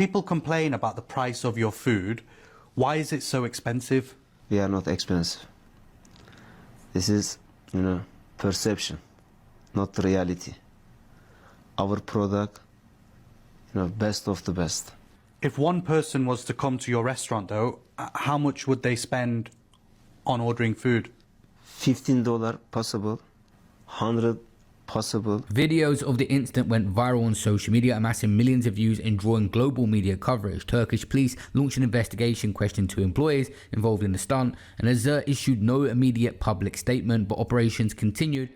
People complain about the price of your food. Why is it so expensive? We are not expensive. This is, perception, not reality. Our product, best of the best. If one person was to come to your restaurant, though, how much would they spend on ordering food? $15 possible, 100 possible. Videos of the incident went viral on social media, amassing millions of views and drawing global media coverage. Turkish police launched an investigation, questioned 2 employees involved in the stunt, and Azur issued no immediate public statement, but operations continued.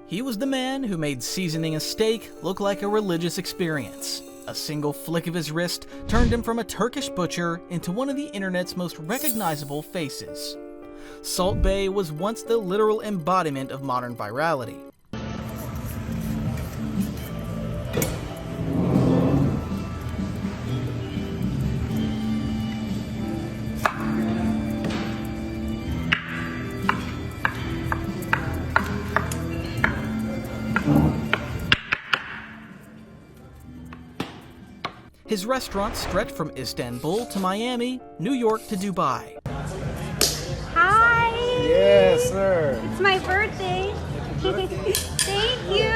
He was the man who made seasoning a steak look like a religious experience. A single flick of his wrist turned him from a Turkish butcher into one of the internet's most recognizable faces. Salt Bae was once the literal embodiment of modern virality. His restaurants stretched from Istanbul to Miami, New York to Dubai. Hi! Yes, sir. It's my birthday. Thank you!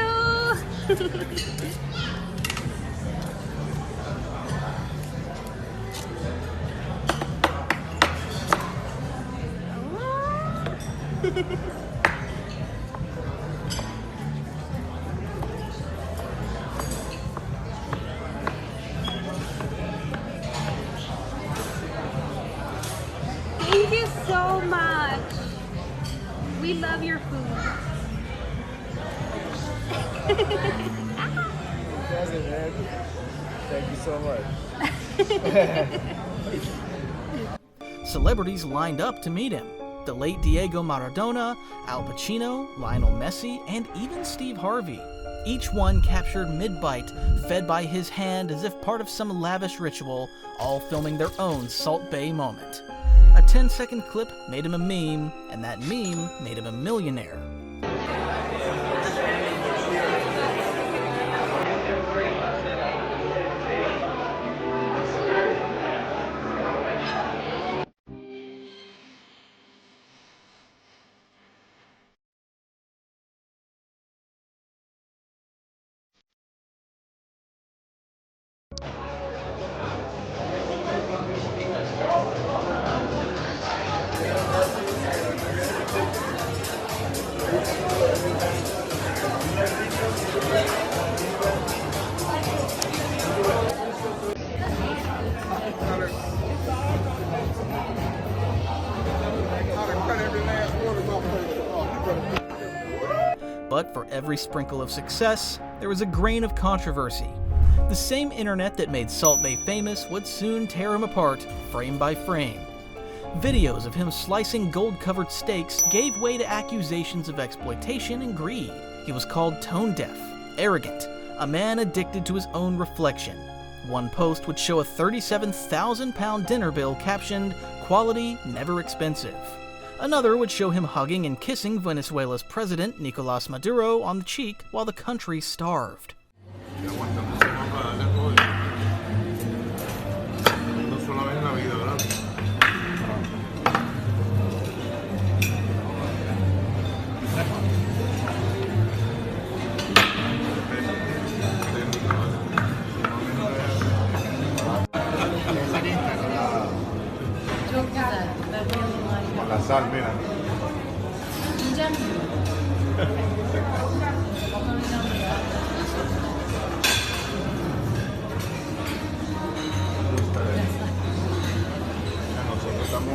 Thank you so much. We love your food. That's it, man. Thank you so much. Celebrities lined up to meet him. The late Diego Maradona, Al Pacino, Lionel Messi, and even Steve Harvey. Each one captured mid-bite, fed by his hand as if part of some lavish ritual, all filming their own Salt Bae moment. A 10-second clip made him a meme, and that meme made him a millionaire. But for every sprinkle of success, there was a grain of controversy. The same internet that made Salt Bae famous would soon tear him apart, frame by frame. Videos of him slicing gold-covered steaks gave way to accusations of exploitation and greed. He was called tone-deaf, arrogant, a man addicted to his own reflection. One post would show a 37,000-pound dinner bill captioned, "Quality, never expensive." Another would show him hugging and kissing Venezuela's president, Nicolas Maduro, on the cheek while the country starved. La sal, mira. Nosotros estamos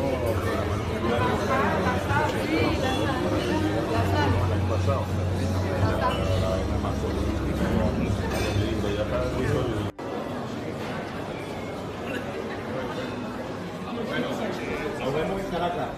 nos vemos en Caracas.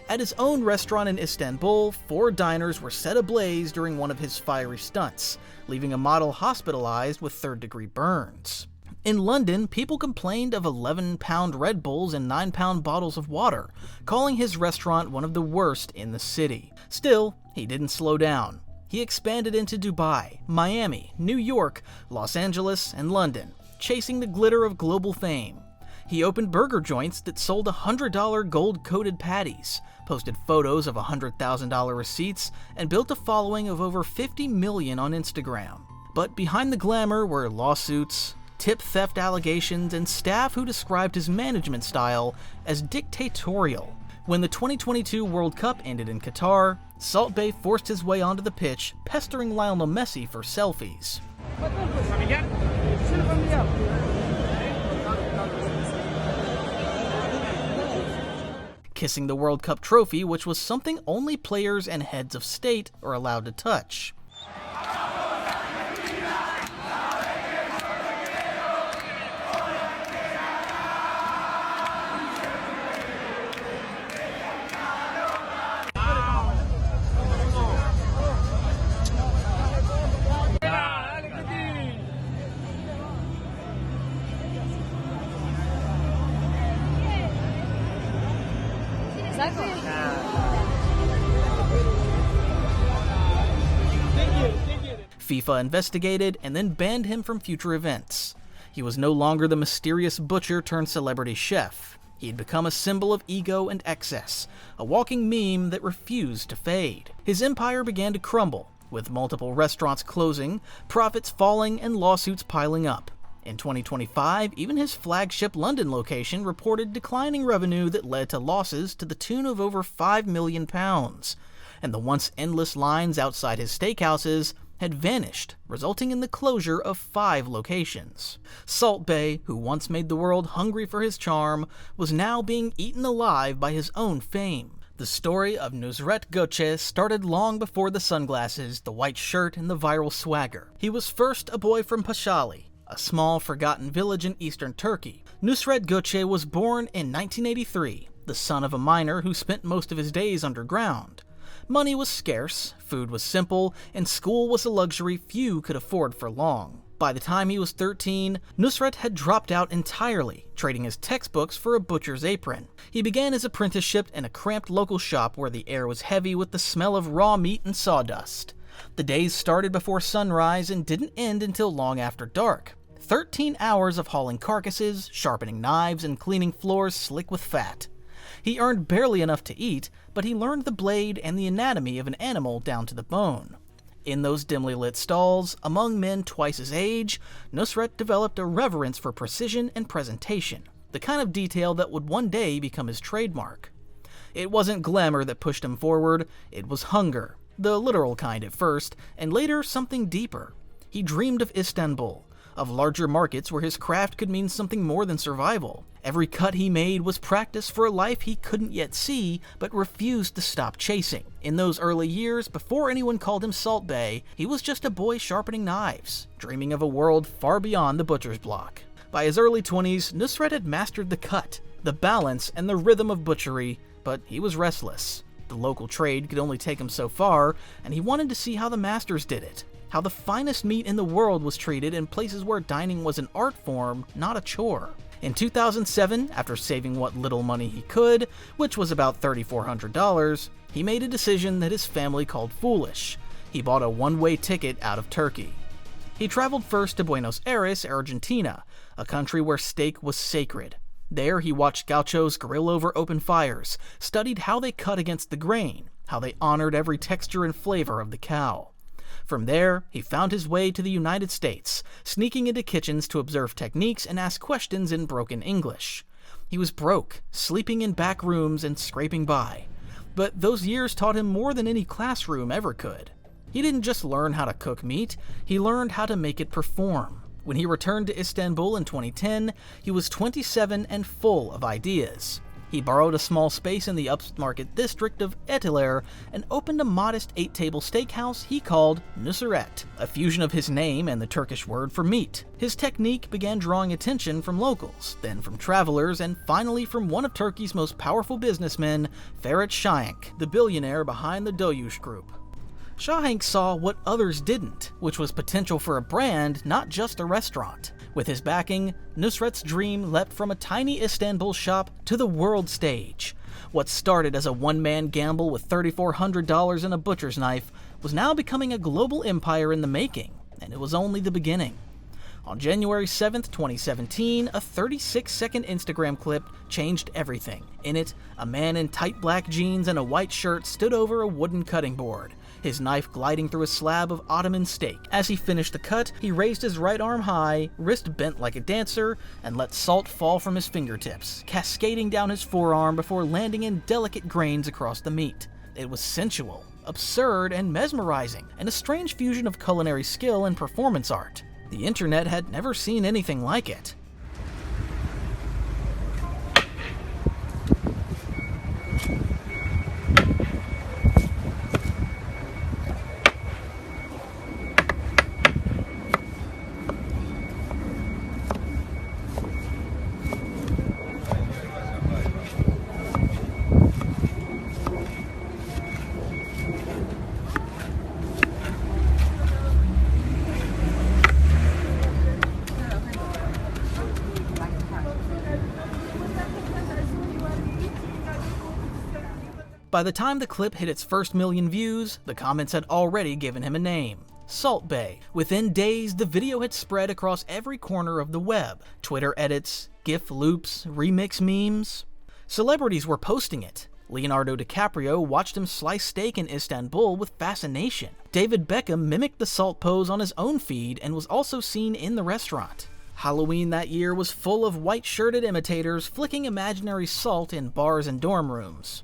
At his own restaurant in Istanbul, 4 diners were set ablaze during one of his fiery stunts, leaving a model hospitalized with third-degree burns. In London, people complained of 11-pound Red Bulls and 9-pound bottles of water, calling his restaurant one of the worst in the city. Still, he didn't slow down. he expanded into Dubai, Miami, New York, Los Angeles, and London, chasing the glitter of global fame. He opened burger joints that sold $100 gold-coated patties, posted photos of $100,000 receipts, and built a following of over 50 million on Instagram. But behind the glamour were lawsuits, tip theft allegations, and staff who described his management style as dictatorial. When the 2022 World Cup ended in Qatar, Salt Bae forced his way onto the pitch, pestering Lionel Messi for selfies. Kissing the World Cup trophy, which was something only players and heads of state are allowed to touch. FIFA investigated and then banned him from future events. He was no longer the mysterious butcher turned celebrity chef. He had become a symbol of ego and excess, a walking meme that refused to fade. His empire began to crumble, with multiple restaurants closing, profits falling, and lawsuits piling up. In 2025, even his flagship London location reported declining revenue that led to losses to the tune of over £5 million, and the once endless lines outside his steakhouses had vanished, resulting in the closure of 5 locations. Salt Bae, who once made the world hungry for his charm, was now being eaten alive by his own fame. The story of Nusret Göçe started long before the sunglasses, the white shirt, and the viral swagger. He was first a boy from Pashali, a small, forgotten village in eastern Turkey. Nusret Göçe was born in 1983, the son of a miner who spent most of his days underground. Money was scarce, food was simple, and school was a luxury few could afford for long. By the time he was 13, Nusret had dropped out entirely, trading his textbooks for a butcher's apron. He began his apprenticeship in a cramped local shop where the air was heavy with the smell of raw meat and sawdust. The days started before sunrise and didn't end until long after dark. 13 hours of hauling carcasses, sharpening knives, and cleaning floors slick with fat. He earned barely enough to eat, but he learned the blade and the anatomy of an animal down to the bone. In those dimly lit stalls, among men twice his age, Nusret developed a reverence for precision and presentation, the kind of detail that would one day become his trademark. It wasn't glamour that pushed him forward, it was hunger, the literal kind at first, and later something deeper. He dreamed of Istanbul, of larger markets where his craft could mean something more than survival. Every cut he made was practice for a life he couldn't yet see, but refused to stop chasing. In those early years, before anyone called him Salt Bae, he was just a boy sharpening knives, dreaming of a world far beyond the butcher's block. By his early 20s, Nusret had mastered the cut, the balance, and the rhythm of butchery, but he was restless. The local trade could only take him so far, and he wanted to see how the masters did it. How the finest meat in the world was treated in places where dining was an art form, not a chore. In 2007, after saving what little money he could, which was about $3,400, he made a decision that his family called foolish. He bought a one-way ticket out of Turkey. He traveled first to Buenos Aires, Argentina, a country where steak was sacred. There he watched gauchos grill over open fires, studied how they cut against the grain, how they honored every texture and flavor of the cow. From there, he found his way to the United States, sneaking into kitchens to observe techniques and ask questions in broken English. He was broke, sleeping in back rooms and scraping by. But those years taught him more than any classroom ever could. He didn't just learn how to cook meat, he learned how to make it perform. When he returned to Istanbul in 2010, he was 27 and full of ideas. He borrowed a small space in the upmarket district of Etiler and opened a modest 8-table steakhouse he called Nusret, a fusion of his name and the Turkish word for meat. His technique began drawing attention from locals, then from travelers, and finally from one of Turkey's most powerful businessmen, Ferit Şahenk, the billionaire behind the Doğuş Group. Şahenk saw what others didn't, which was potential for a brand, not just a restaurant. With his backing, Nusret's dream leapt from a tiny Istanbul shop to the world stage. What started as a one-man gamble with $3,400 and a butcher's knife was now becoming a global empire in the making, and it was only the beginning. On January 7th, 2017, a 36-second Instagram clip changed everything. In it, a man in tight black jeans and a white shirt stood over a wooden cutting board, his knife gliding through a slab of Ottoman steak. As he finished the cut, he raised his right arm high, wrist bent like a dancer, and let salt fall from his fingertips, cascading down his forearm before landing in delicate grains across the meat. It was sensual, absurd, and mesmerizing, and a strange fusion of culinary skill and performance art. The internet had never seen anything like it. By the time the clip hit its first million views, the comments had already given him a name: Salt Bae. Within days, the video had spread across every corner of the web. Twitter edits, GIF loops, remix memes. Celebrities were posting it. Leonardo DiCaprio watched him slice steak in Istanbul with fascination. David Beckham mimicked the salt pose on his own feed and was also seen in the restaurant. Halloween that year was full of white-shirted imitators flicking imaginary salt in bars and dorm rooms.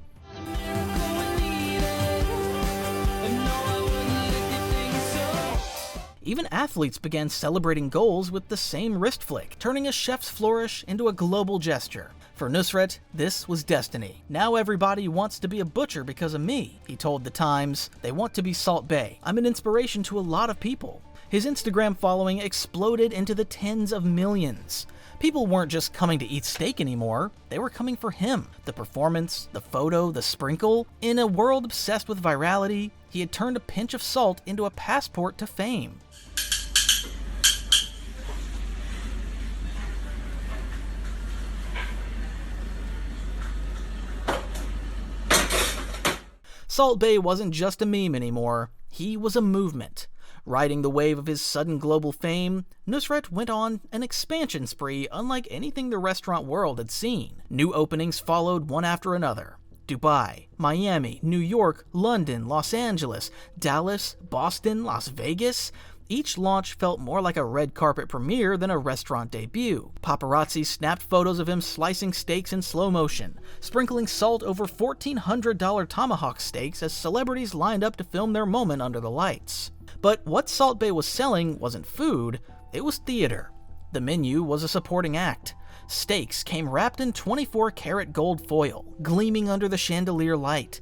Even athletes began celebrating goals with the same wrist flick, turning a chef's flourish into a global gesture. For Nusret, this was destiny. Now everybody wants to be a butcher because of me, he told The Times. They want to be Salt Bae. I'm an inspiration to a lot of people. His Instagram following exploded into the tens of millions. People weren't just coming to eat steak anymore, they were coming for him. The performance, the photo, the sprinkle. In a world obsessed with virality, he had turned a pinch of salt into a passport to fame. Salt Bae wasn't just a meme anymore, he was a movement. Riding the wave of his sudden global fame, Nusret went on an expansion spree unlike anything the restaurant world had seen. New openings followed one after another. Dubai, Miami, New York, London, Los Angeles, Dallas, Boston, Las Vegas. Each launch felt more like a red carpet premiere than a restaurant debut. Paparazzi snapped photos of him slicing steaks in slow motion, sprinkling salt over $1,400 tomahawk steaks as celebrities lined up to film their moment under the lights. But what Salt Bae was selling wasn't food, it was theater. The menu was a supporting act. Steaks came wrapped in 24-karat gold foil, gleaming under the chandelier light.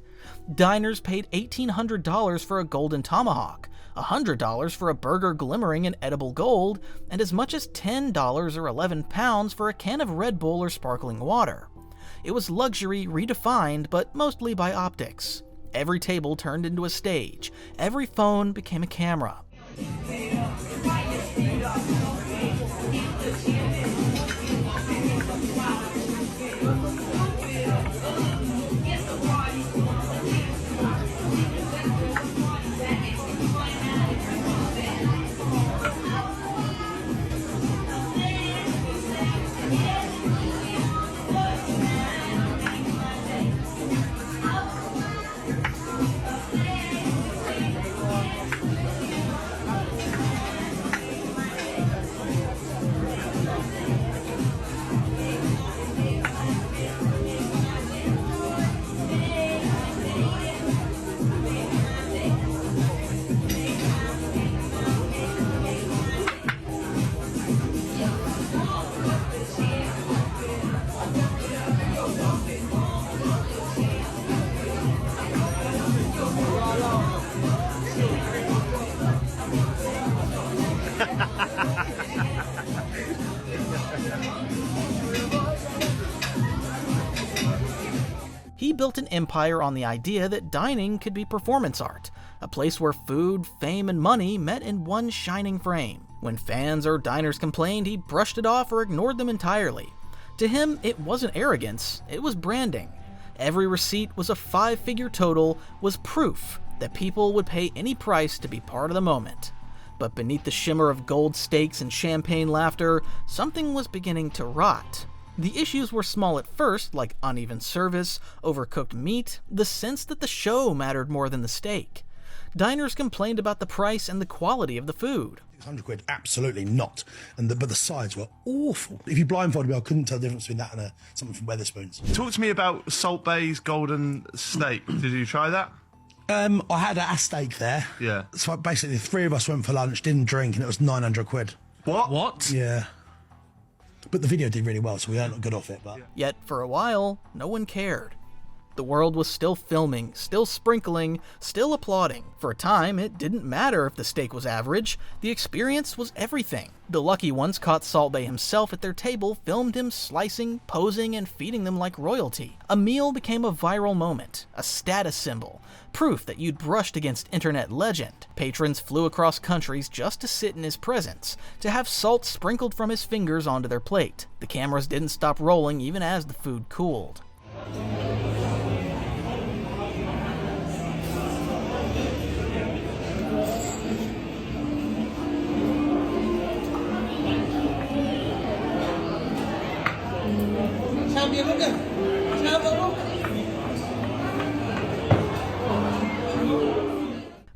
Diners paid $1,800 for a golden tomahawk, $100 for a burger glimmering in edible gold, and as much as $10 or 11 pounds for a can of Red Bull or sparkling water. It was luxury redefined, but mostly by optics. Every table turned into a stage. Every phone became a camera. He built an empire on the idea that dining could be performance art, a place where food, fame, and money met in one shining frame. When fans or diners complained, he brushed it off or ignored them entirely. To him, it wasn't arrogance, it was branding. Every receipt was a 5-figure total, was proof. that people would pay any price to be part of the moment. But beneath the shimmer of gold steaks and champagne laughter, something was beginning to rot. The issues were small at first, like uneven service, overcooked meat, the sense that the show mattered more than the steak. Diners complained about the price and the quality of the food. £100, absolutely not. But the sides were awful. If you blindfolded me, I couldn't tell the difference between that and something from Wetherspoons. Talk to me about Salt Bae's golden steak. Did you try that? I had a steak there. Yeah. So basically, the three of us went for lunch, didn't drink, and it was £900. What? Yeah. But the video did really well, so we earned good off it. But Yet, for a while, no one cared. The world was still filming, still sprinkling, still applauding. For a time, it didn't matter if the steak was average. The experience was everything. The lucky ones caught Salt Bae himself at their table, filmed him slicing, posing, and feeding them like royalty. A meal became a viral moment, a status symbol, proof that you'd brushed against internet legend. Patrons flew across countries just to sit in his presence, to have salt sprinkled from his fingers onto their plate. The cameras didn't stop rolling even as the food cooled.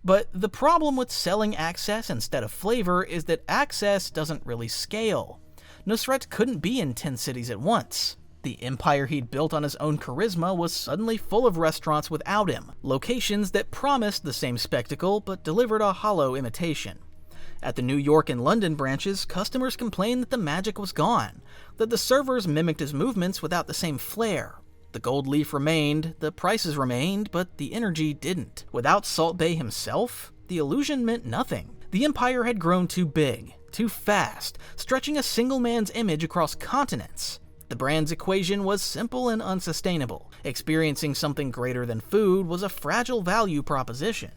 But the problem with selling access instead of flavor is that access doesn't really scale. Nusret couldn't be in 10 cities at once. The empire he'd built on his own charisma was suddenly full of restaurants without him, locations that promised the same spectacle but delivered a hollow imitation. At the New York and London branches, customers complained that the magic was gone, that the servers mimicked his movements without the same flair. The gold leaf remained, the prices remained, but the energy didn't. Without Salt Bae himself, the illusion meant nothing. The empire had grown too big, too fast, stretching a single man's image across continents. The brand's equation was simple and unsustainable. Experiencing something greater than food was a fragile value proposition.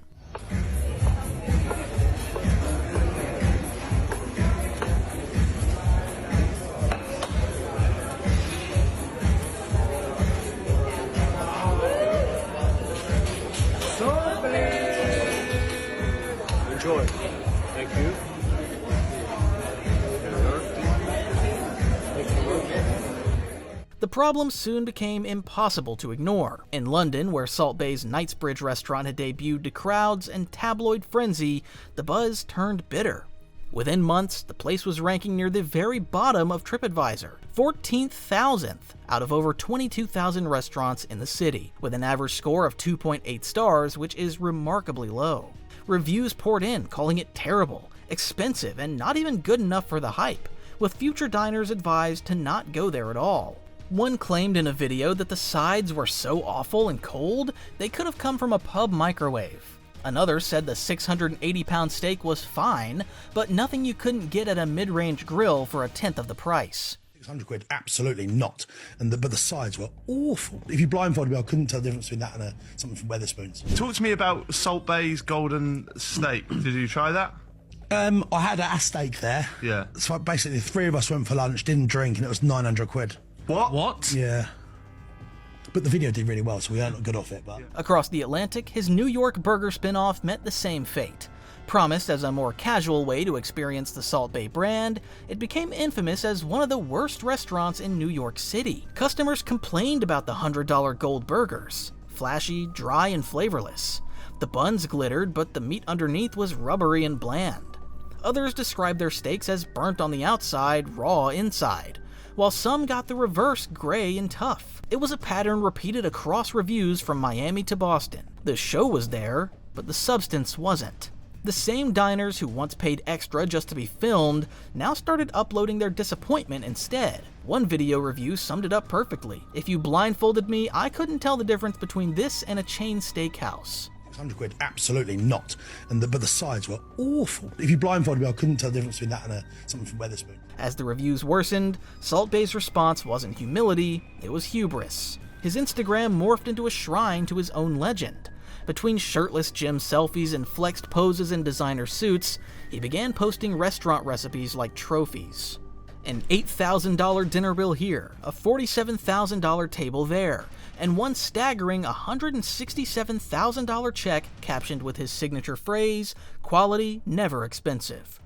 Enjoy. Thank you. The problem soon became impossible to ignore. In London, where Salt Bae's Knightsbridge restaurant had debuted to crowds and tabloid frenzy, the buzz turned bitter. Within months, the place was ranking near the very bottom of TripAdvisor, 14,000th out of over 22,000 restaurants in the city, with an average score of 2.8 stars, which is remarkably low. Reviews poured in, calling it terrible, expensive, and not even good enough for the hype, with future diners advised to not go there at all. One claimed in a video that the sides were so awful and cold, they could have come from a pub microwave. Another said the 680-pound steak was fine, but nothing you couldn't get at a mid-range grill for a tenth of the price. £600, absolutely not. But the sides were awful. If you blindfolded me, I couldn't tell the difference between that and something from Wetherspoons. Talk to me about Salt Bae's golden steak. Did you try that? I had a steak there. Yeah. So basically, the three of us went for lunch, didn't drink, and it was £900. What? Yeah. But the video did really well, so we earned good off it. But Across the Atlantic, his New York burger spin-off met the same fate. Promised as a more casual way to experience the Salt Bae brand, it became infamous as one of the worst restaurants in New York City. Customers complained about the $100 gold burgers. Flashy, dry, and flavorless. The buns glittered, but the meat underneath was rubbery and bland. Others described their steaks as burnt on the outside, raw inside, while some got the reverse, gray and tough. It was a pattern repeated across reviews from Miami to Boston. The show was there, but the substance wasn't. The same diners who once paid extra just to be filmed now started uploading their disappointment instead. One video review summed it up perfectly. If you blindfolded me, I couldn't tell the difference between this and a chain steakhouse. £600, absolutely not. But the sides were awful. If you blindfolded me, I couldn't tell the difference between that and something from Wetherspoons. As the reviews worsened, Salt Bae's response wasn't humility, it was hubris. His Instagram morphed into a shrine to his own legend. Between shirtless gym selfies and flexed poses in designer suits, he began posting restaurant recipes like trophies. An $8,000 dinner bill here, a $47,000 table there, and one staggering $167,000 check captioned with his signature phrase, "Quality, never expensive."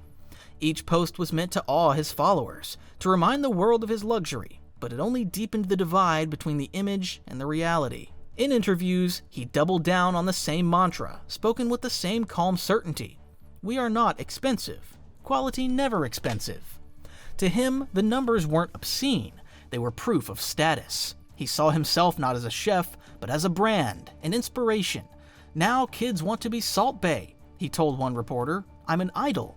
Each post was meant to awe his followers, to remind the world of his luxury, but it only deepened the divide between the image and the reality. In interviews, he doubled down on the same mantra, spoken with the same calm certainty. We are not expensive. Quality never expensive. To him, the numbers weren't obscene. They were proof of status. He saw himself not as a chef, but as a brand, an inspiration. Now kids want to be Salt Bae, he told one reporter. I'm an idol.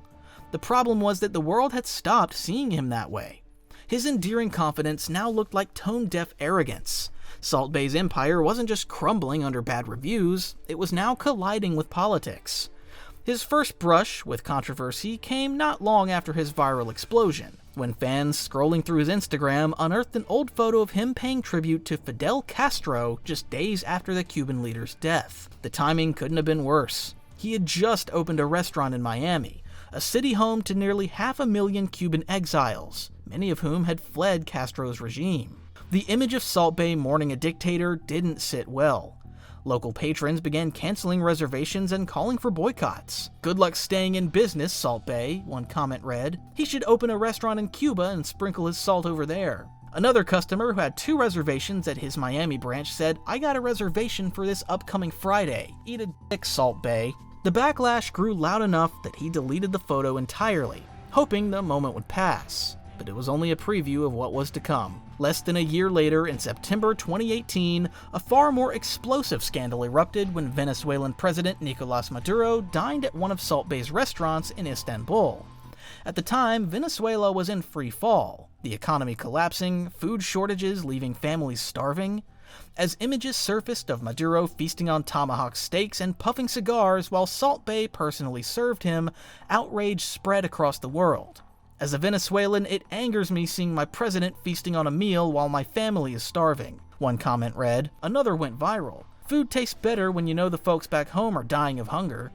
The problem was that the world had stopped seeing him that way. His endearing confidence now looked like tone-deaf arrogance. Salt Bae's empire wasn't just crumbling under bad reviews, it was now colliding with politics. His first brush with controversy came not long after his viral explosion, when fans scrolling through his Instagram unearthed an old photo of him paying tribute to Fidel Castro just days after the Cuban leader's death. The timing couldn't have been worse. He had just opened a restaurant in Miami, a city home to nearly 500,000 Cuban exiles, many of whom had fled Castro's regime. The image of Salt Bae mourning a dictator didn't sit well. Local patrons began canceling reservations and calling for boycotts. "Good luck staying in business, Salt Bae," one comment read. "He should open a restaurant in Cuba and sprinkle his salt over there." Another customer who had 2 reservations at his Miami branch said, "I got a reservation for this upcoming Friday. Eat a dick, Salt Bae." The backlash grew loud enough that he deleted the photo entirely, hoping the moment would pass. But it was only a preview of what was to come. Less than a year later, in September 2018, a far more explosive scandal erupted when Venezuelan President Nicolas Maduro dined at one of Salt Bae's restaurants in Istanbul. At the time, Venezuela was in free fall, the economy collapsing, food shortages leaving families starving. As images surfaced of Maduro feasting on tomahawk steaks and puffing cigars while Salt Bae personally served him, outrage spread across the world. "As a Venezuelan, it angers me seeing my president feasting on a meal while my family is starving," one comment read. Another went viral. "Food tastes better when you know the folks back home are dying of hunger."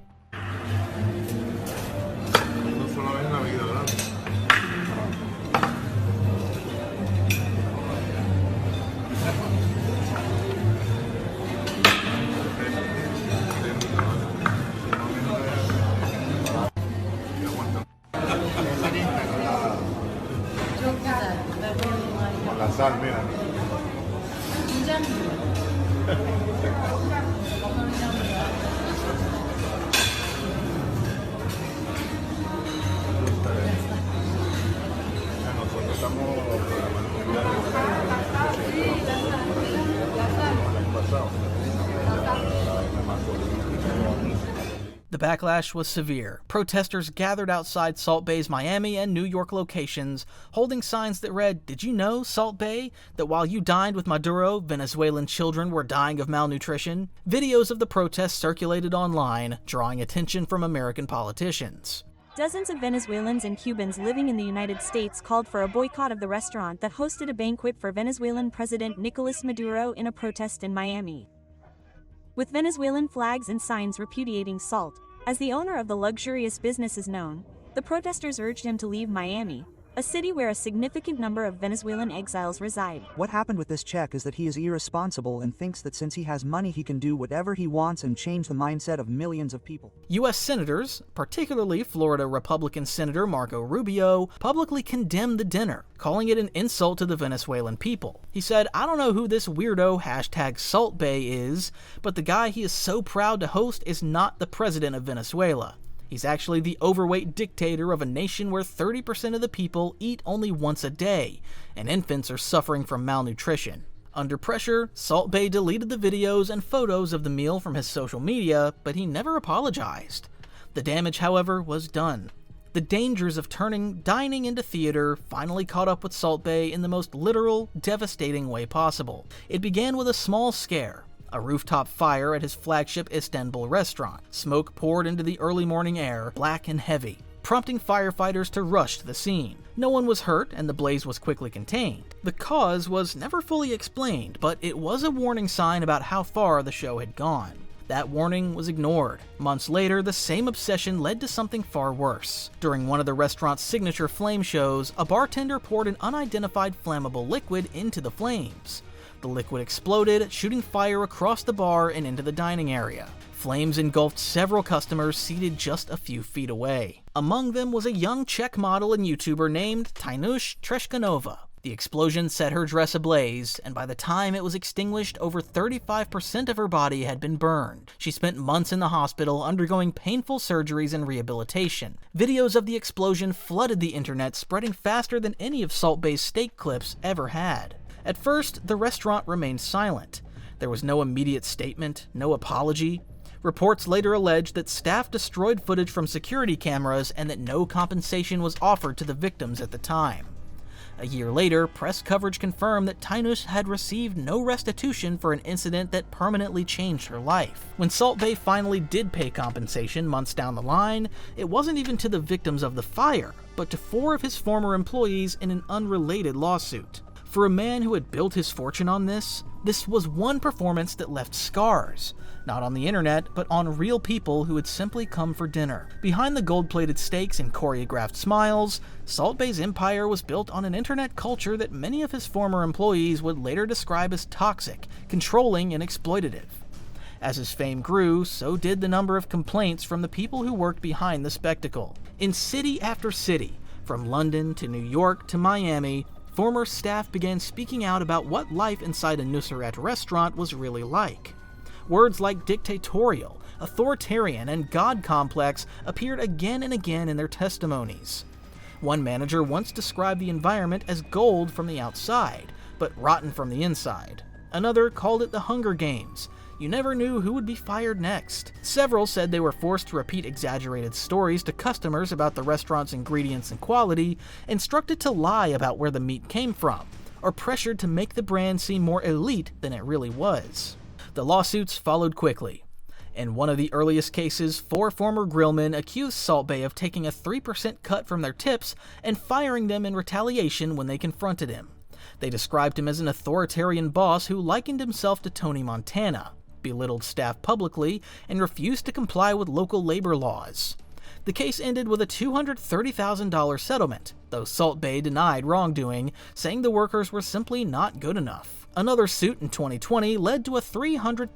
La sal, mira. Nosotros estamos The backlash was severe. Protesters gathered outside Salt Bae's Miami and New York locations, holding signs that read, "Did you know, Salt Bae, that while you dined with Maduro, Venezuelan children were dying of malnutrition?" Videos of the protests circulated online, drawing attention from American politicians. Dozens of Venezuelans and Cubans living in the United States called for a boycott of the restaurant that hosted a banquet for Venezuelan President Nicolas Maduro in a protest in Miami. With Venezuelan flags and signs repudiating Salt, as the owner of the luxurious business is known, the protesters urged him to leave Miami, a city where a significant number of Venezuelan exiles reside. What happened with this check is that he is irresponsible and thinks that since he has money he can do whatever he wants and change the mindset of millions of people. U.S. senators, particularly Florida Republican Senator Marco Rubio, publicly condemned the dinner, calling it an insult to the Venezuelan people. He said, "I don't know who this weirdo #Salt Bae is, but the guy he is so proud to host is not the president of Venezuela. He's actually the overweight dictator of a nation where 30% of the people eat only once a day, and infants are suffering from malnutrition." Under pressure, Salt Bae deleted the videos and photos of the meal from his social media, but he never apologized. The damage, however, was done. The dangers of turning dining into theater finally caught up with Salt Bae in the most literal, devastating way possible. It began with a small scare. A rooftop fire at his flagship Istanbul restaurant. Smoke poured into the early morning air, black and heavy, prompting firefighters to rush to the scene. No one was hurt, and the blaze was quickly contained. The cause was never fully explained, but it was a warning sign about how far the show had gone. That warning was ignored. Months later, the same obsession led to something far worse. During one of the restaurant's signature flame shows, a bartender poured an unidentified flammable liquid into the flames. The liquid exploded, shooting fire across the bar and into the dining area. Flames engulfed several customers seated just a few feet away. Among them was a young Czech model and YouTuber named Tynush Treshkanova. The explosion set her dress ablaze, and by the time it was extinguished, over 35% of her body had been burned. She spent months in the hospital undergoing painful surgeries and rehabilitation. Videos of the explosion flooded the internet, spreading faster than any of Salt Bae's steak clips ever had. At first, the restaurant remained silent. There was no immediate statement, no apology. Reports later alleged that staff destroyed footage from security cameras and that no compensation was offered to the victims at the time. A year later, press coverage confirmed that Tynush had received no restitution for an incident that permanently changed her life. When Salt Bae finally did pay compensation months down the line, it wasn't even to the victims of the fire, but to 4 of his former employees in an unrelated lawsuit. For a man who had built his fortune on this was one performance that left scars. Not on the internet, but on real people who had simply come for dinner. Behind the gold-plated steaks and choreographed smiles, Salt Bae's empire was built on an internet culture that many of his former employees would later describe as toxic, controlling, and exploitative. As his fame grew, so did the number of complaints from the people who worked behind the spectacle. In city after city, from London to New York to Miami, former staff began speaking out about what life inside a Nusret restaurant was really like. Words like dictatorial, authoritarian, and God complex appeared again and again in their testimonies. One manager once described the environment as gold from the outside, but rotten from the inside. Another called it the Hunger Games. You never knew who would be fired next. Several said they were forced to repeat exaggerated stories to customers about the restaurant's ingredients and quality, instructed to lie about where the meat came from, or pressured to make the brand seem more elite than it really was. The lawsuits followed quickly. In one of the earliest cases, 4 former grillmen accused Salt Bae of taking a 3% cut from their tips and firing them in retaliation when they confronted him. They described him as an authoritarian boss who likened himself to Tony Montana, belittled staff publicly, and refused to comply with local labor laws. The case ended with a $230,000 settlement, though Salt Bae denied wrongdoing, saying the workers were simply not good enough. Another suit in 2020 led to a $300,000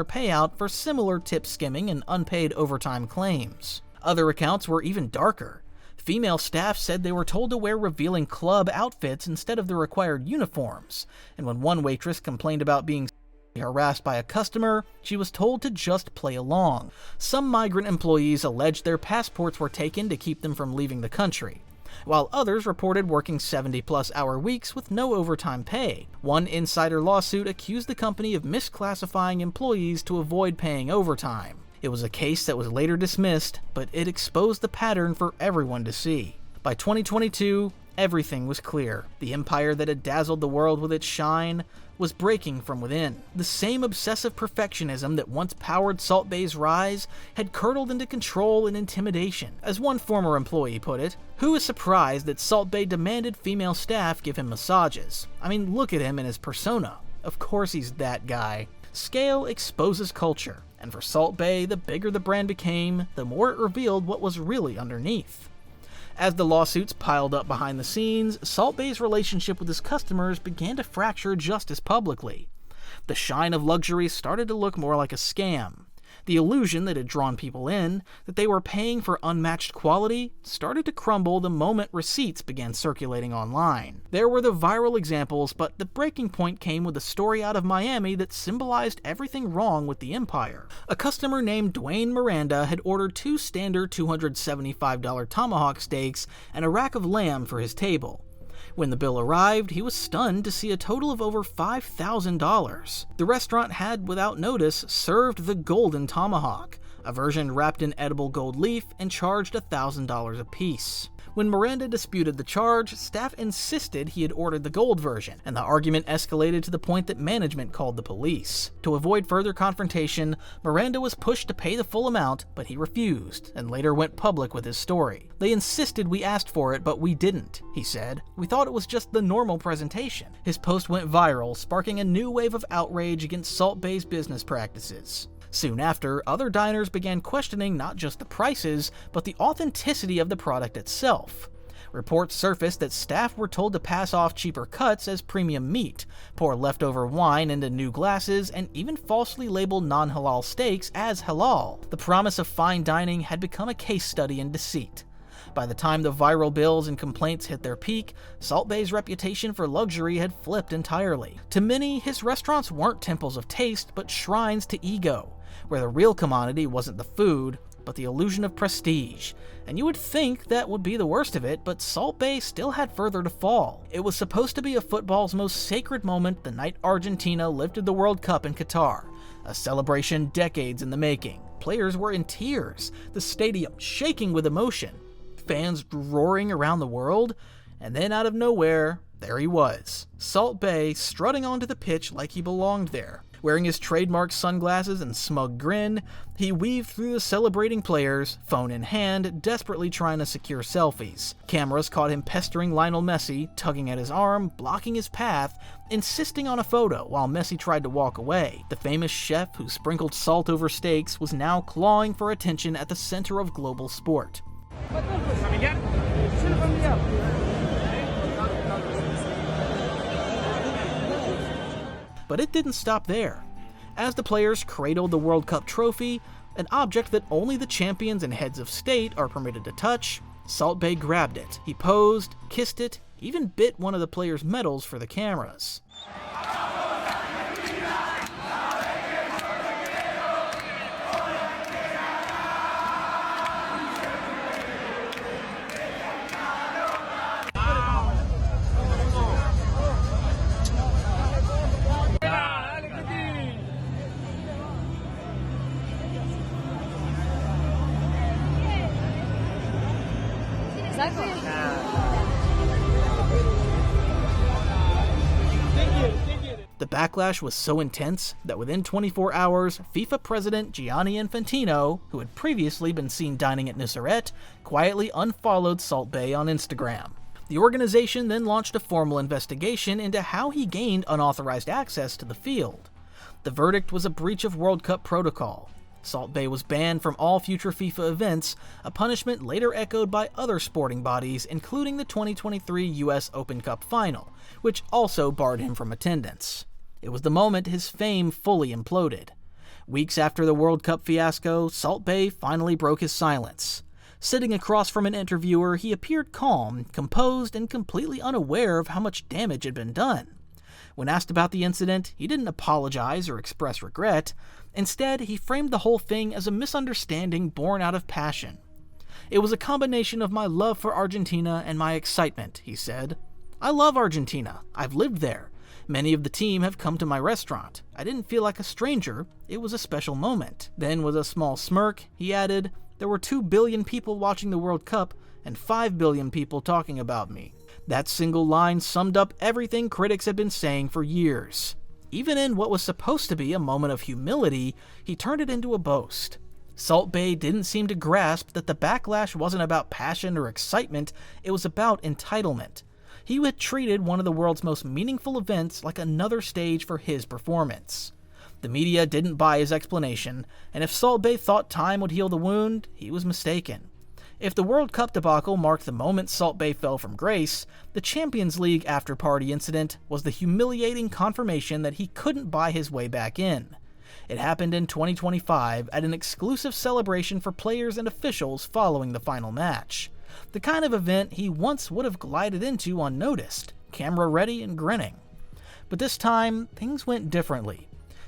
payout for similar tip skimming and unpaid overtime claims. Other accounts were even darker. Female staff said they were told to wear revealing club outfits instead of the required uniforms, and when one waitress complained about being harassed by a customer, she was told to just play along. Some migrant employees alleged their passports were taken to keep them from leaving the country, while others reported working 70-plus hour weeks with no overtime pay. One insider lawsuit accused the company of misclassifying employees to avoid paying overtime. It was a case that was later dismissed, but it exposed the pattern for everyone to see. By 2022, everything was clear. The empire that had dazzled the world with its shine was breaking from within. The same obsessive perfectionism that once powered Salt Bae's rise had curdled into control and intimidation. As one former employee put it, who is surprised that Salt Bae demanded female staff give him massages? I mean, look at him and his persona. Of course he's that guy. Scale exposes culture, and for Salt Bae, the bigger the brand became, the more it revealed what was really underneath. As the lawsuits piled up behind the scenes, Salt Bae's relationship with his customers began to fracture just as publicly. The shine of luxury started to look more like a scam. The illusion that had drawn people in, that they were paying for unmatched quality, started to crumble the moment receipts began circulating online. There were the viral examples, but the breaking point came with a story out of Miami that symbolized everything wrong with the empire. A customer named Dwayne Miranda had ordered 2 standard $275 tomahawk steaks and a rack of lamb for his table. When the bill arrived, he was stunned to see a total of over $5,000. The restaurant had, without notice, served the golden tomahawk, a version wrapped in edible gold leaf, and charged $1,000 apiece. When Miranda disputed the charge, staff insisted he had ordered the gold version, and the argument escalated to the point that management called the police. To avoid further confrontation, Miranda was pushed to pay the full amount, but he refused, and later went public with his story. "They insisted we asked for it, but we didn't," he said. "We thought it was just the normal presentation." His post went viral, sparking a new wave of outrage against Salt Bae's business practices. Soon after, other diners began questioning not just the prices, but the authenticity of the product itself. Reports surfaced that staff were told to pass off cheaper cuts as premium meat, pour leftover wine into new glasses, and even falsely label non-halal steaks as halal. The promise of fine dining had become a case study in deceit. By the time the viral bills and complaints hit their peak, Salt Bae's reputation for luxury had flipped entirely. To many, his restaurants weren't temples of taste, but shrines to ego, where the real commodity wasn't the food, but the illusion of prestige. And you would think that would be the worst of it, but Salt Bae still had further to fall. It was supposed to be a football's most sacred moment the night Argentina lifted the World Cup in Qatar, a celebration decades in the making. Players were in tears, the stadium shaking with emotion, fans roaring around the world, and then out of nowhere, there he was, Salt Bae strutting onto the pitch like he belonged there. Wearing his trademark sunglasses and smug grin, he weaved through the celebrating players, phone in hand, desperately trying to secure selfies. Cameras caught him pestering Lionel Messi, tugging at his arm, blocking his path, insisting on a photo while Messi tried to walk away. The famous chef who sprinkled salt over steaks was now clawing for attention at the center of global sport. But it didn't stop there. As the players cradled the World Cup trophy, an object that only the champions and heads of state are permitted to touch, Salt Bae grabbed it. He posed, kissed it, even bit one of the players' medals for the cameras. The backlash was so intense that within 24 hours, FIFA president Gianni Infantino, who had previously been seen dining at Nusret, quietly unfollowed Salt Bae on Instagram. The organization then launched a formal investigation into how he gained unauthorized access to the field. The verdict was a breach of World Cup protocol. Salt Bae was banned from all future FIFA events, a punishment later echoed by other sporting bodies, including the 2023 US Open Cup final, which also barred him from attendance. It was the moment his fame fully imploded. Weeks after the World Cup fiasco, Salt Bae finally broke his silence. Sitting across from an interviewer, he appeared calm, composed, and completely unaware of how much damage had been done. When asked about the incident, he didn't apologize or express regret. Instead, he framed the whole thing as a misunderstanding born out of passion. "It was a combination of my love for Argentina and my excitement," he said. "I love Argentina. I've lived there. Many of the team have come to my restaurant. I didn't feel like a stranger. It was a special moment." Then, with a small smirk, he added, "There were 2 billion people watching the World Cup and 5 billion people talking about me." That single line summed up everything critics had been saying for years. Even in what was supposed to be a moment of humility, he turned it into a boast. Salt Bae didn't seem to grasp that the backlash wasn't about passion or excitement, it was about entitlement. He had treated one of the world's most meaningful events like another stage for his performance. The media didn't buy his explanation, and if Salt Bae thought time would heal the wound, he was mistaken. If the World Cup debacle marked the moment Salt Bae fell from grace, the Champions League after-party incident was the humiliating confirmation that he couldn't buy his way back in. It happened in 2025 at an exclusive celebration for players and officials following the final match. The kind of event he once would have glided into unnoticed, camera ready and grinning. But this time, things went differently.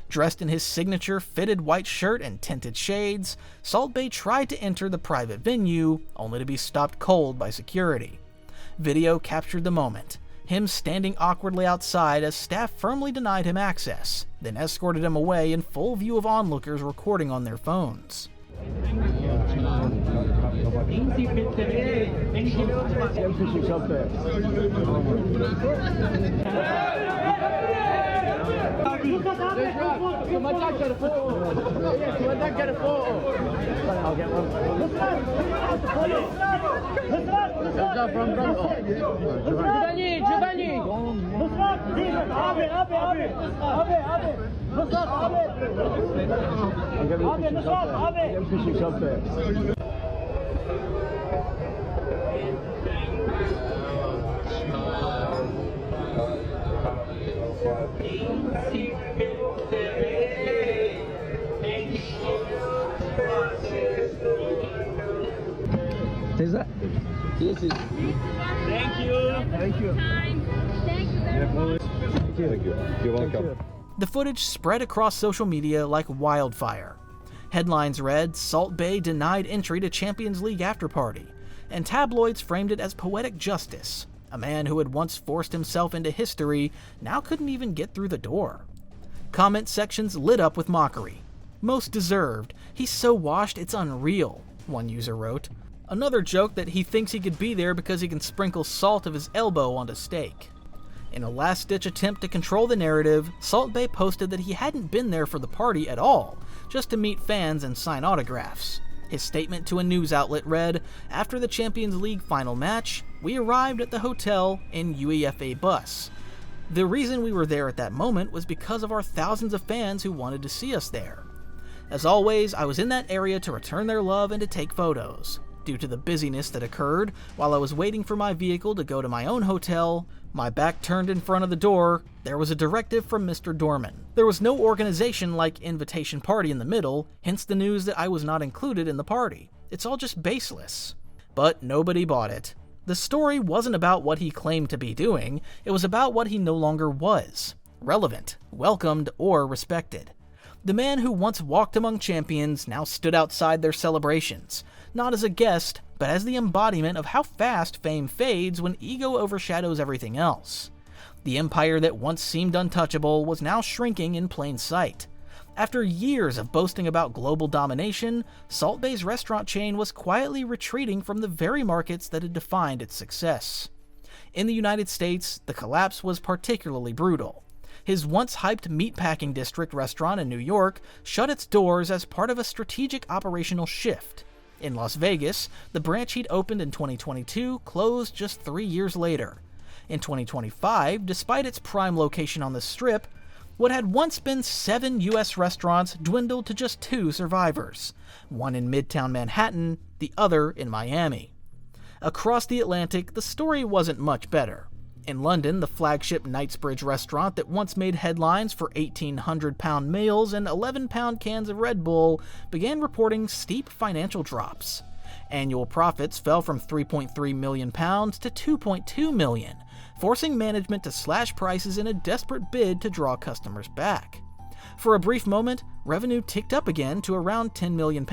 Dressed in his signature fitted white shirt and tinted shades, Salt Bae tried to enter the private venue, only to be stopped cold by security. Video captured the moment, him standing awkwardly outside as staff firmly denied him access, then escorted him away in full view of onlookers recording on their phones. I'll get one. The footage spread across social media like wildfire. Headlines read, "Salt Bae denied entry to Champions League after-party," and tabloids framed it as poetic justice. A man who had once forced himself into history now couldn't even get through the door. Comment sections lit up with mockery. "Most deserved. He's so washed it's unreal," one user wrote. Another joked that he thinks he could be there because he can sprinkle salt of his elbow onto steak. In a last-ditch attempt to control the narrative, Salt Bae posted that he hadn't been there for the party at all, just to meet fans and sign autographs. His statement to a news outlet read, "After the Champions League final match, we arrived at the hotel in UEFA bus. The reason we were there at that moment was because of our thousands of fans who wanted to see us there. As always, I was in that area to return their love and to take photos. Due to the busyness that occurred, while I was waiting for my vehicle to go to my own hotel, my back turned in front of the door, there was a directive from Mr. Dorman. There was no organization like invitation party in the middle, hence the news that I was not included in the party. It's all just baseless." But nobody bought it. The story wasn't about what he claimed to be doing, it was about what he no longer was. Relevant, welcomed, or respected. The man who once walked among champions now stood outside their celebrations, not as a guest, but as the embodiment of how fast fame fades when ego overshadows everything else. The empire that once seemed untouchable was now shrinking in plain sight. After years of boasting about global domination, Salt Bae's restaurant chain was quietly retreating from the very markets that had defined its success. In the United States, the collapse was particularly brutal. His once hyped meatpacking district restaurant in New York shut its doors as part of a strategic operational shift. In Las Vegas, the branch he'd opened in 2022 closed just 3 years later. In 2025, despite its prime location on the Strip, what had once been 7 U.S. restaurants dwindled to just 2 survivors, one in Midtown Manhattan, the other in Miami. Across the Atlantic, the story wasn't much better. In London, the flagship Knightsbridge restaurant that once made headlines for 1,800-pound meals and 11-pound cans of Red Bull began reporting steep financial drops. Annual profits fell from £3.3 million to £2.2 million, forcing management to slash prices in a desperate bid to draw customers back. For a brief moment, revenue ticked up again to around £10 million,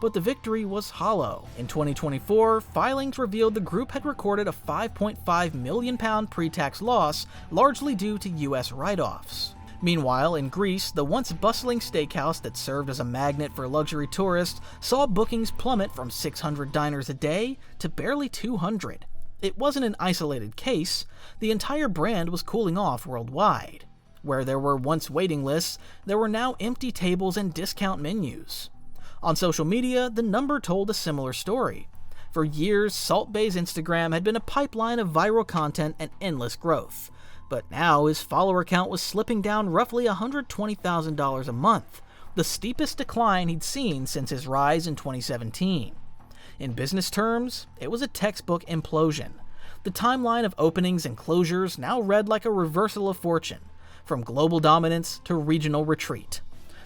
but the victory was hollow. In 2024, filings revealed the group had recorded a £5.5 million pre-tax loss, largely due to US write-offs. Meanwhile, in Greece, the once bustling steakhouse that served as a magnet for luxury tourists saw bookings plummet from 600 diners a day to barely 200. It wasn't an isolated case. The entire brand was cooling off worldwide. Where there were once waiting lists, there were now empty tables and discount menus. On social media, the number told a similar story. For years, Salt Bae's Instagram had been a pipeline of viral content and endless growth. But now his follower count was slipping down roughly $120,000 a month, the steepest decline he'd seen since his rise in 2017. In business terms, it was a textbook implosion. The timeline of openings and closures now read like a reversal of fortune, from global dominance to regional retreat.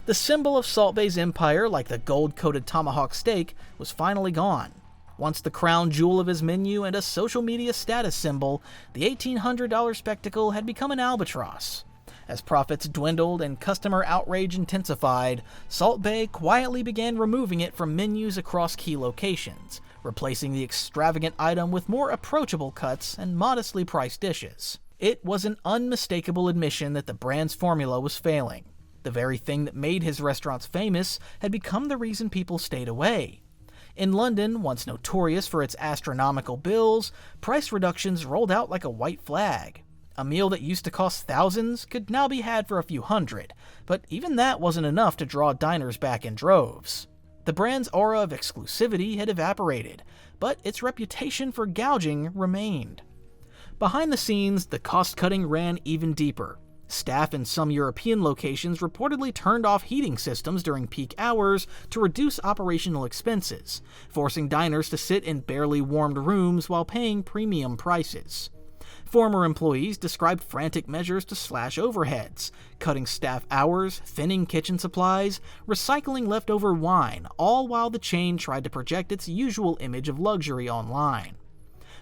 The symbol of Salt Bae's empire, like the gold-coated tomahawk steak, was finally gone. Once the crown jewel of his menu and a social media status symbol, the $1,800 spectacle had become an albatross. As profits dwindled and customer outrage intensified, Salt Bae quietly began removing it from menus across key locations, replacing the extravagant item with more approachable cuts and modestly priced dishes. It was an unmistakable admission that the brand's formula was failing. The very thing that made his restaurants famous had become the reason people stayed away. In London, once notorious for its astronomical bills, price reductions rolled out like a white flag. A meal that used to cost thousands could now be had for a few hundred, but even that wasn't enough to draw diners back in droves. The brand's aura of exclusivity had evaporated, but its reputation for gouging remained. Behind the scenes, the cost-cutting ran even deeper. Staff in some European locations reportedly turned off heating systems during peak hours to reduce operational expenses, forcing diners to sit in barely warmed rooms while paying premium prices. Former employees described frantic measures to slash overheads, cutting staff hours, thinning kitchen supplies, recycling leftover wine, all while the chain tried to project its usual image of luxury online.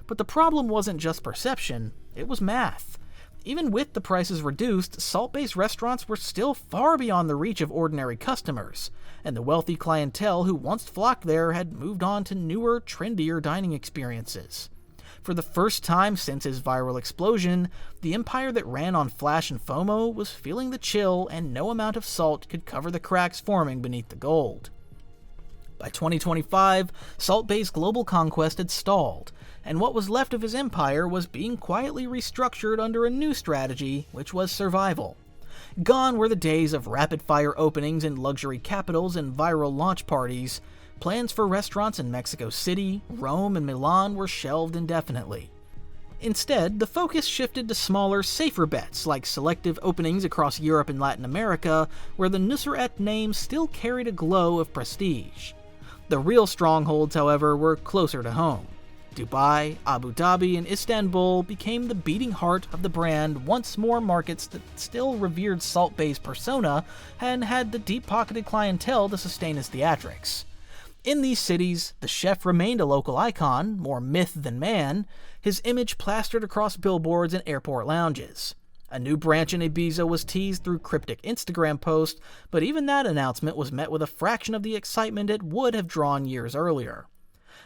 But the problem wasn't just perception, it was math. Even with the prices reduced, Salt Bae's restaurants were still far beyond the reach of ordinary customers, and the wealthy clientele who once flocked there had moved on to newer, trendier dining experiences. For the first time since his viral explosion, the empire that ran on flash and FOMO was feeling the chill, and no amount of salt could cover the cracks forming beneath the gold. By 2025, Salt Bae's global conquest had stalled, and what was left of his empire was being quietly restructured under a new strategy, which was survival. Gone were the days of rapid-fire openings in luxury capitals and viral launch parties. Plans for restaurants in Mexico City, Rome, and Milan were shelved indefinitely. Instead, the focus shifted to smaller, safer bets like selective openings across Europe and Latin America, where the Nusret name still carried a glow of prestige. The real strongholds, however, were closer to home. Dubai, Abu Dhabi, and Istanbul became the beating heart of the brand, once more markets that still revered Salt Bae's persona and had the deep-pocketed clientele to sustain his theatrics. In these cities, the chef remained a local icon, more myth than man, his image plastered across billboards and airport lounges. A new branch in Ibiza was teased through cryptic Instagram posts, but even that announcement was met with a fraction of the excitement it would have drawn years earlier.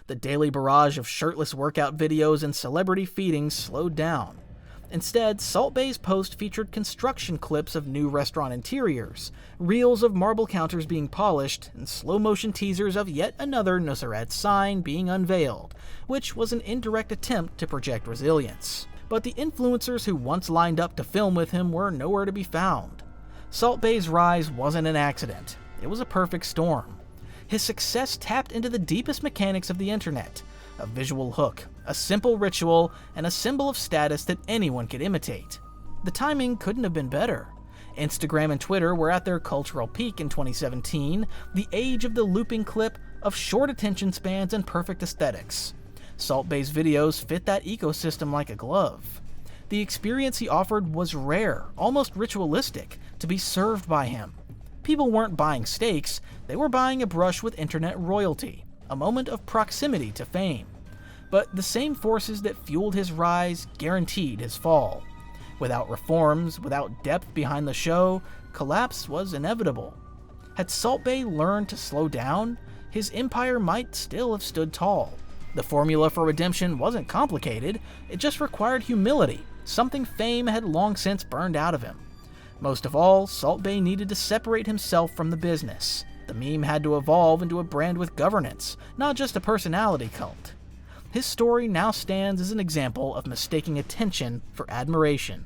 The daily barrage of shirtless workout videos and celebrity feedings slowed down. Instead, Salt Bae's post featured construction clips of new restaurant interiors, reels of marble counters being polished, and slow-motion teasers of yet another Nusret sign being unveiled, which was an indirect attempt to project resilience. But the influencers who once lined up to film with him were nowhere to be found. Salt Bae's rise wasn't an accident. It was a perfect storm. His success tapped into the deepest mechanics of the internet, a visual hook, a simple ritual, and a symbol of status that anyone could imitate. The timing couldn't have been better. Instagram and Twitter were at their cultural peak in 2017, the age of the looping clip, of short attention spans and perfect aesthetics. Salt Bae's videos fit that ecosystem like a glove. The experience he offered was rare, almost ritualistic, to be served by him. People weren't buying steaks, they were buying a brush with internet royalty, a moment of proximity to fame. But the same forces that fueled his rise guaranteed his fall. Without reforms, without depth behind the show, collapse was inevitable. Had Salt Bae learned to slow down, his empire might still have stood tall. The formula for redemption wasn't complicated, it just required humility, something fame had long since burned out of him. Most of all, Salt Bae needed to separate himself from the business. The meme had to evolve into a brand with governance, not just a personality cult. His story now stands as an example of mistaking attention for admiration.